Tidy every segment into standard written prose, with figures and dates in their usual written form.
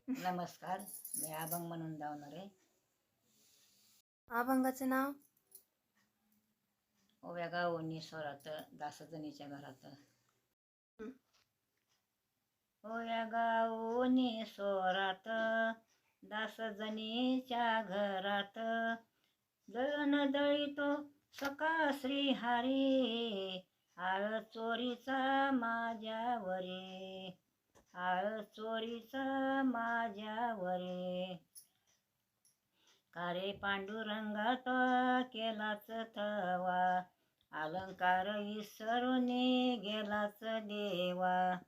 नमस्कार, मी अभंग म्हणून धावणार आहे. अभंगाचं नाव ओव्या गावोनी स्वरात दासजनीच्या घरात. हं. ओव्या गावोनी स्वरात दासजनीच्या घरात, दळण दळीतो सका श्रीहरी, आळ चोरीचा माझ्यावरी, आळ चोरीचा माझ्यावरी. कारे पांडुरंगात केलाच थवा, अलंकार विसरून गेलाच देवा.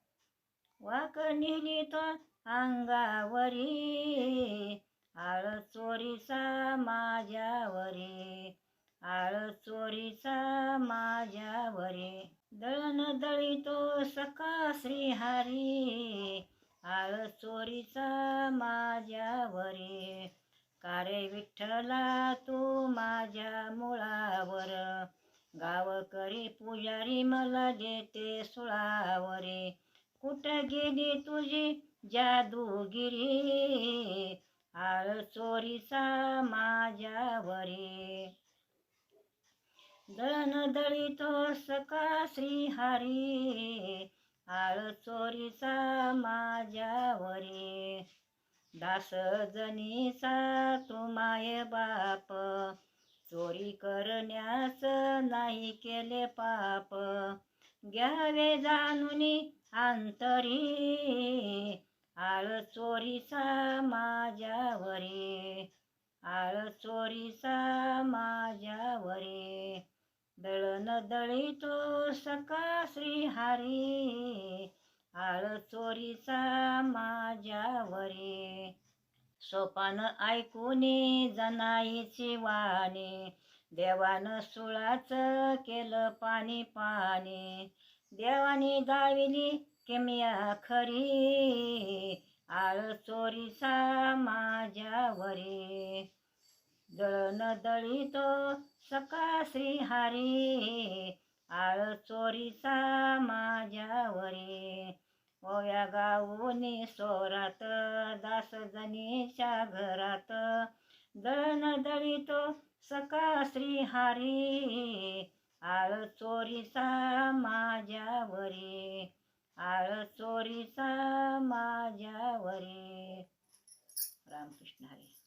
वाक नेली तो अंगावरी, आळ चोरीचा माझ्यावरी, आळ चोरीचा माझ्यावरी. दळण दळीतो सका श्रीहरी, आळ चोरीचा माझ्यावरी. कारे विठ्ठला तू माझ्या मुळावर, गावकरी पुजारी मला देते सुळावरी. कुठं गेली तुझी जादूगिरी, आळ चोरीचा माझ्यावरी. दळण दळीतो सका श्रीहरी, आळ चोरीचा माझ्यावरी. दासजनीचा तू माय बाप, चोरी करण्यास नाही केले पाप. घ्यावे जाणूनी अंतरी, आळ चोरीचा माझ्यावरी, आळ चोरीचा माझ्यावरी. दळण दळीतो सका श्रीहरी, आळ चोरीचा माझ्यावरी. सोपान ऐकूनी जनाईची वाणी, देवानं सुळाच केलं पाणी पाणी. देवानी दाविली किमया खरी, आळ चोरीचा माझ्यावरी. दळण दळीतो सका श्रीहरी, आळ चोरीचा माझ्यावरी. ओव्या गावोनी स्वरात दासजनीच्या घरात, दळण दळीतो सका श्रीहरी, आळ चोरीचा माझ्यावरी, आळ चोरीचा माझ्यावरी. रामकृष्ण हरी.